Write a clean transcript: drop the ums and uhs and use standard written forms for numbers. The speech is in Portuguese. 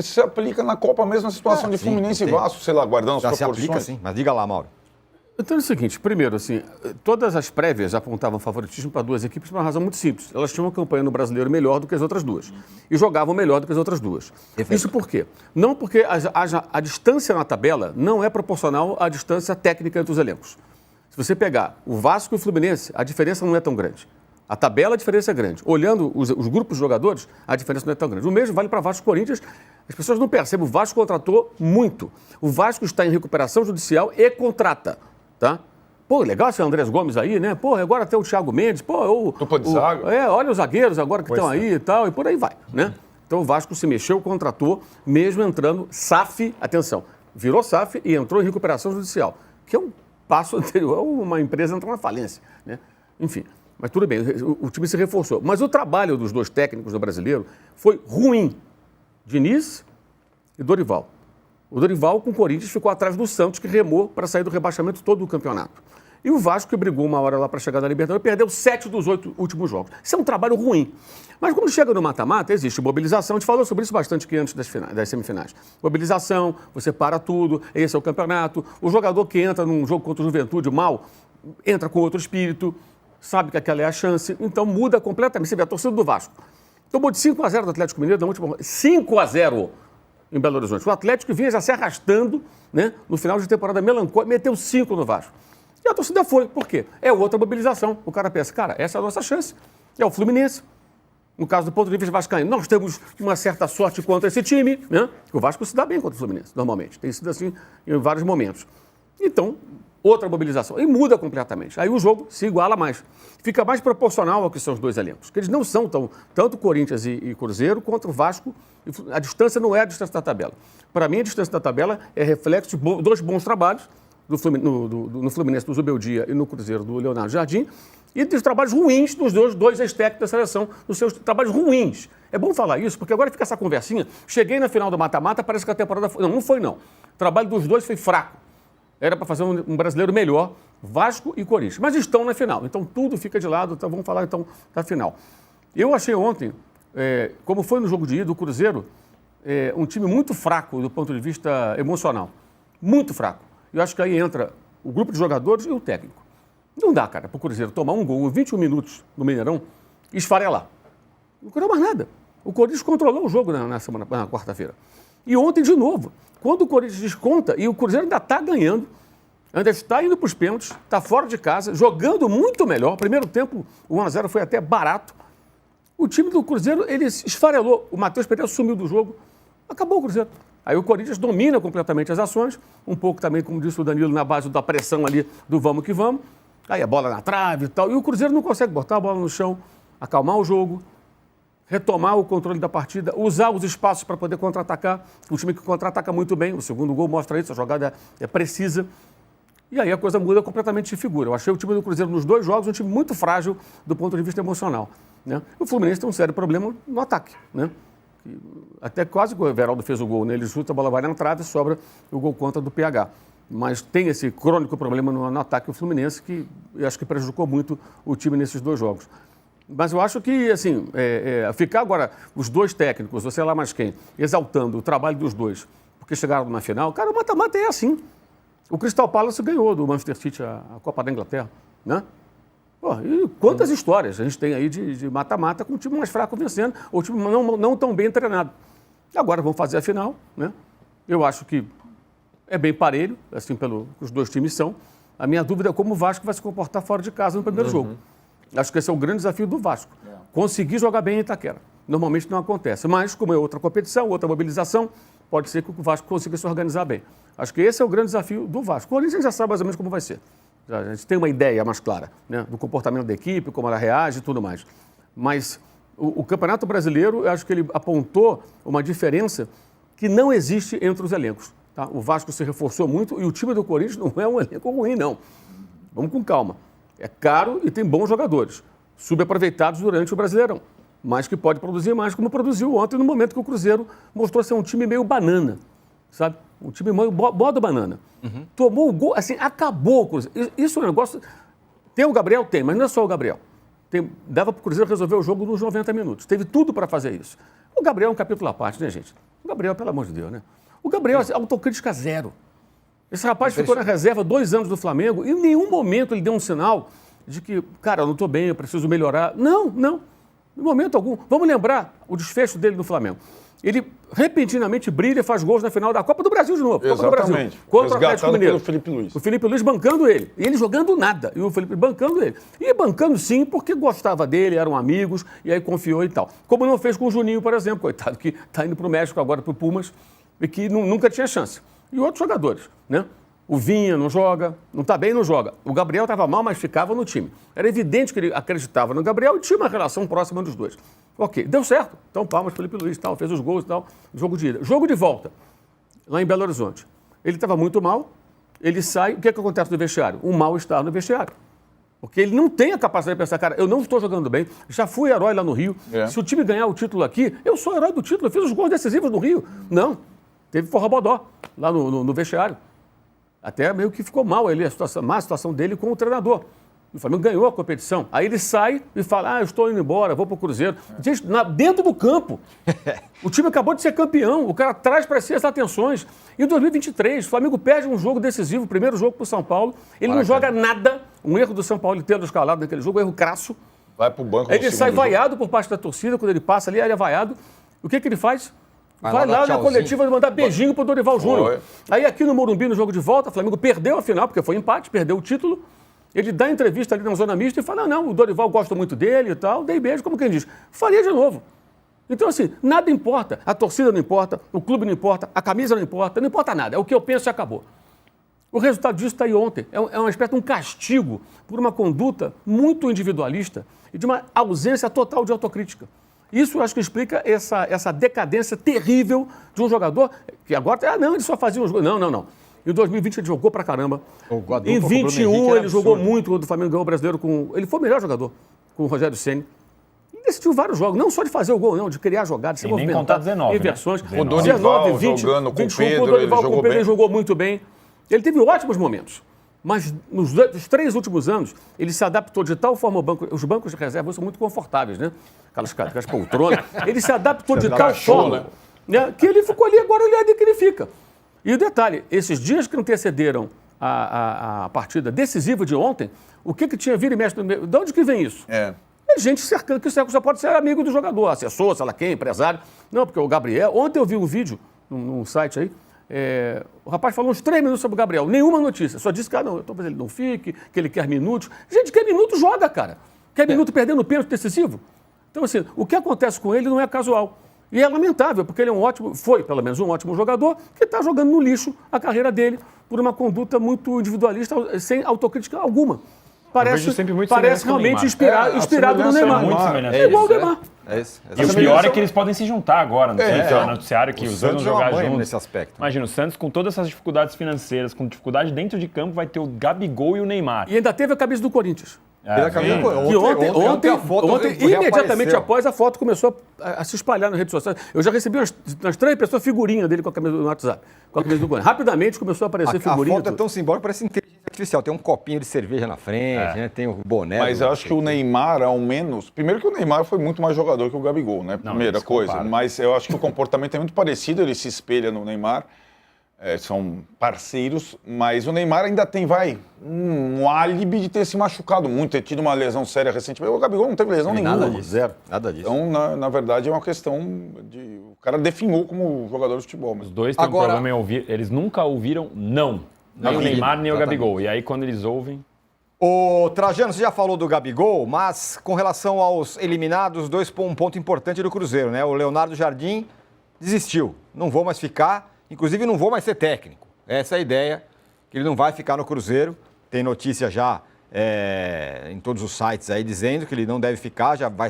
isso se aplica na Copa mesmo, na situação de Fluminense e Vasco, sei lá, guardando as proporções. Já se aplica, sim. Mas diga lá, Mauro. Então é o seguinte, primeiro, assim, todas as prévias apontavam favoritismo para duas equipes por uma razão muito simples. Elas tinham uma campanha no Brasileiro melhor do que as outras duas. E jogavam melhor do que as outras duas. Isso por quê? Não porque a distância na tabela não é proporcional à distância técnica entre os elencos. Se você pegar o Vasco e o Fluminense, a diferença não é tão grande. A tabela, a diferença é grande. Olhando os grupos de jogadores, a diferença não é tão grande. O mesmo vale para Vasco e Corinthians. As pessoas não percebem. O Vasco contratou muito. O Vasco está em recuperação judicial e contrata. Tá? Pô, legal esse Andrés Gomes aí, né? Pô, agora tem o Thiago Mendes. Pô, Dupla de zaga. olha os zagueiros agora que estão aí e tal. E por aí vai, né? Então o Vasco se mexeu, contratou, mesmo entrando SAF, atenção, virou SAF e entrou em recuperação judicial, que é um passo anterior a uma empresa entrar na falência, né? Enfim. Mas tudo bem, o time se reforçou. Mas o trabalho dos dois técnicos do Brasileiro foi ruim. Diniz e Dorival. O Dorival, com o Corinthians, ficou atrás do Santos, que remou para sair do rebaixamento todo do campeonato. E o Vasco, que brigou uma hora lá para chegar na Libertadores, perdeu 7 dos 8 últimos jogos. Isso é um trabalho ruim. Mas quando chega no mata-mata, existe mobilização. A gente falou sobre isso bastante aqui antes das semifinais. Mobilização, você para tudo, esse é o campeonato. O jogador que entra num jogo contra o Juventude mal, entra com outro espírito, sabe que aquela é a chance, então muda completamente. Você vê a torcida do Vasco. Tomou de 5-0 do Atlético Mineiro na última... 5-0 em Belo Horizonte. O Atlético vinha já se arrastando, né, no final de temporada melancólica, meteu 5 no Vasco. E a torcida foi. Por quê? É outra mobilização. O cara pensa, cara, essa é a nossa chance. É o Fluminense. No caso do ponto de vista vascaíno, nós temos uma certa sorte contra esse time, né? O Vasco se dá bem contra o Fluminense, normalmente. Tem sido assim em vários momentos. Então, outra mobilização. E muda completamente. Aí o jogo se iguala mais. Fica mais proporcional ao que são os dois elencos. Que eles não são tanto Corinthians e Cruzeiro, contra o Vasco. A distância não é a distância da tabela. Para mim, a distância da tabela é reflexo de dois bons trabalhos, no Fluminense do Zubeldia e no Cruzeiro do Leonardo Jardim, e dos trabalhos ruins dos dois ex-técnicos da seleção, dos seus trabalhos ruins. É bom falar isso, porque agora fica essa conversinha. Cheguei na final do mata-mata, parece que a temporada foi... Não, não foi não. O trabalho dos dois foi fraco. Era para fazer um brasileiro melhor, Vasco e Corinthians. Mas estão na final, então tudo fica de lado. Então vamos falar então da final. Eu achei ontem, como foi no jogo de ida, o Cruzeiro, um time muito fraco do ponto de vista emocional. Muito fraco. Eu acho que aí entra o grupo de jogadores e o técnico. Não dá, cara, para o Cruzeiro tomar um gol em 21 minutos no Mineirão e esfarelar. Não queria mais nada. O Corinthians controlou o jogo na quarta-feira. E ontem, de novo, quando o Corinthians desconta e o Cruzeiro ainda está ganhando, ainda está indo para os pênaltis, está fora de casa, jogando muito melhor. Primeiro tempo, o 1-0 foi até barato. O time do Cruzeiro, ele esfarelou. O Matheus Pereira sumiu do jogo. Acabou o Cruzeiro. Aí o Corinthians domina completamente as ações, um pouco também, como disse o Danilo, na base da pressão ali do vamos que vamos. Aí a bola na trave e tal. E o Cruzeiro não consegue botar a bola no chão, acalmar o jogo, retomar o controle da partida, usar os espaços para poder contra-atacar. Um time que contra-ataca muito bem. O segundo gol mostra isso, a jogada é precisa. E aí a coisa muda completamente de figura. Eu achei o time do Cruzeiro nos dois jogos um time muito frágil do ponto de vista emocional, né? O Fluminense tem um sério problema no ataque, né? Até quase que o Everaldo fez o gol, né? Ele chuta, a bola vai na entrada e sobra o gol contra do PH. Mas tem esse crônico problema no ataque do Fluminense que eu acho que prejudicou muito o time nesses dois jogos. Mas eu acho que, assim, ficar agora os dois técnicos, ou sei lá mais quem, exaltando o trabalho dos dois, porque chegaram numa final, cara, o mata-mata é assim. O Crystal Palace ganhou do Manchester City a Copa da Inglaterra, né? Pô, e quantas histórias a gente tem aí de mata-mata com o time mais fraco vencendo, ou o time não tão bem treinado. Agora vamos fazer a final, né? Eu acho que é bem parelho, assim, pelo que os dois times são. A minha dúvida é como o Vasco vai se comportar fora de casa no primeiro jogo. Acho que esse é o grande desafio do Vasco. Conseguir jogar bem em Itaquera. Normalmente não acontece, mas como é outra competição, outra mobilização, pode ser que o Vasco consiga se organizar bem. Acho que esse é o grande desafio do Vasco. O Corinthians já sabe mais ou menos como vai ser. A gente tem uma ideia mais clara, né, do comportamento da equipe, como ela reage e tudo mais. Mas o Campeonato Brasileiro, eu acho que ele apontou uma diferença que não existe entre os elencos. Tá? O Vasco se reforçou muito e o time do Corinthians não é um elenco ruim, não. Vamos com calma. É caro e tem bons jogadores, subaproveitados durante o Brasileirão, mas que pode produzir mais, como produziu ontem, no momento que o Cruzeiro mostrou ser um time meio banana, sabe? Um time meio modo banana. Tomou o gol, assim, acabou o Cruzeiro. Isso é um negócio... Tem o Gabriel? Tem, mas não é só o Gabriel. Dava para o Cruzeiro resolver o jogo nos 90 minutos. Teve tudo para fazer isso. O Gabriel é um capítulo à parte, né, gente? O Gabriel, pelo amor de Deus, né? O Gabriel é autocrítica zero. Esse rapaz ficou na reserva 2 anos do Flamengo e em nenhum momento ele deu um sinal de que, cara, eu não estou bem, eu preciso melhorar. Não. Em momento algum. Vamos lembrar o desfecho dele no Flamengo. Ele repentinamente brilha e faz gols na final da Copa do Brasil de novo. Copa do Brasil. Contra o Atlético Mineiro. Pelo Felipe Luiz. O Felipe Luiz bancando ele. E ele jogando nada. E o Felipe bancando ele. E bancando sim, porque gostava dele, eram amigos, e aí confiou e tal. Como não fez com o Juninho, por exemplo, coitado, que está indo para o México agora, para o Pumas, e que nunca tinha chance. E outros jogadores, né? O Vinha não joga, não está bem, não joga. O Gabriel estava mal, mas ficava no time. Era evidente que ele acreditava no Gabriel e tinha uma relação próxima dos dois. Ok, deu certo. Então, palmas, Felipe Luiz, tal, fez os gols e tal. Jogo de ida. Jogo de volta, lá em Belo Horizonte. Ele estava muito mal, ele sai, o que acontece no vestiário? Um mal-estar no vestiário. Porque ele não tem a capacidade de pensar, cara, eu não estou jogando bem, já fui herói lá no Rio. Se o time ganhar o título aqui, eu sou herói do título, eu fiz os gols decisivos no Rio. Não, teve forrobodó lá no vestiário. Até meio que ficou mal ele, má situação dele com o treinador. O Flamengo ganhou a competição. Aí ele sai e fala, eu estou indo embora, vou para o Cruzeiro. Gente, dentro do campo. O time acabou de ser campeão, o cara traz para si as atenções. Em 2023, o Flamengo perde um jogo decisivo, o primeiro jogo para o São Paulo. Ele não joga nada. Um erro do São Paulo tendo escalado naquele jogo, um erro crasso. Vai para o banco. Aí ele sai vaiado por parte da torcida, quando ele passa ali, ele é vaiado. O que ele faz? Vai lá na coletiva mandar beijinho pro Dorival Júnior. Aí aqui no Morumbi, no jogo de volta, o Flamengo perdeu a final, porque foi empate, perdeu o título. Ele dá entrevista ali na zona mista e fala, não, o Dorival gosta muito dele e tal, dei beijo, como quem diz. Faria de novo. Então, assim, nada importa. A torcida não importa, o clube não importa, a camisa não importa nada. É o que eu penso e acabou. O resultado disso está aí ontem. É uma espécie de um castigo por uma conduta muito individualista e de uma ausência total de autocrítica. Isso eu acho que explica essa decadência terrível de um jogador que agora, ele só fazia os gols. Não. Em 2020 ele jogou pra caramba. Em 21 ele jogou muito quando o Flamengo ganhou o Brasileiro com... Ele foi o melhor jogador com o Rogério Ceni. Ele decidiu vários jogos, não só de fazer o gol, não, de criar jogadas, de se movimentar, 19, inversões. Né? O Dorival jogando com o Pedro, ele jogou bem. Ele jogou muito bem. Ele teve ótimos momentos. Mas nos 3 últimos anos, ele se adaptou de tal forma ao banco. Os bancos de reserva são muito confortáveis, né? Aquelas poltronas. Ele se adaptou de tal forma, né? Que ele ficou ali, agora olhando que ele fica. E o detalhe, esses dias que antecederam a partida decisiva de ontem, o que tinha vira e mexe no meio? De onde que vem isso? É gente cercando, que só pode ser amigo do jogador, assessor, sei lá quem, empresário. Não, porque o Gabriel... Ontem eu vi um vídeo num site aí, o rapaz falou uns 3 minutos sobre o Gabriel, nenhuma notícia, só disse que talvez ele não fique, que ele quer minutos. Gente, quer minuto joga, cara. Quer minuto perdendo o pênalti decisivo? Então, assim, o que acontece com ele não é casual. E é lamentável, porque ele foi pelo menos um ótimo jogador, que está jogando no lixo a carreira dele por uma conduta muito individualista, sem autocrítica alguma. Parece realmente inspirado no Neymar. É igual o Neymar. E o pior é que eles podem se juntar agora, no noticiário, que os dois vão jogar juntos. Nesse aspecto. Imagina, o Santos, com todas essas dificuldades financeiras, com dificuldade dentro de campo, vai ter o Gabigol e o Neymar. E ainda teve a camisa do Corinthians. Ontem, imediatamente após, a foto começou a se espalhar nas redes sociais. Eu já recebi umas 3 pessoas figurinha dele com a camisa do WhatsApp, com a camisa do Corinthians. Rapidamente começou a aparecer figurinha. A foto é tão simbólica, parece inteligência artificial. Tem um copinho de cerveja na frente, né? Tem o boné. Mas eu acho que o Neymar, ao menos... Primeiro que o Neymar foi muito mais jogador que o Gabigol, né? Primeira coisa. Mas eu acho que o comportamento é muito parecido, ele se espelha no Neymar. São parceiros, mas o Neymar ainda tem, um álibi de ter se machucado muito, ter tido uma lesão séria recentemente. O Gabigol não teve lesão nenhuma. Nada disso. Zero. Nada disso. Então, na verdade, é uma questão de... O cara definhou como jogador de futebol. Mas... Os dois têm um problema em ouvir. Eles nunca ouviram não. Nem o Neymar, nem o Gabigol. E aí, quando eles ouvem... Ô, Trajano, você já falou do Gabigol, mas com relação aos eliminados, um ponto importante do Cruzeiro, né? O Leonardo Jardim desistiu. Não vou mais ficar... Inclusive, não vou mais ser técnico. Essa é a ideia, que ele não vai ficar no Cruzeiro. Tem notícia já em todos os sites aí dizendo que ele não deve ficar, já vai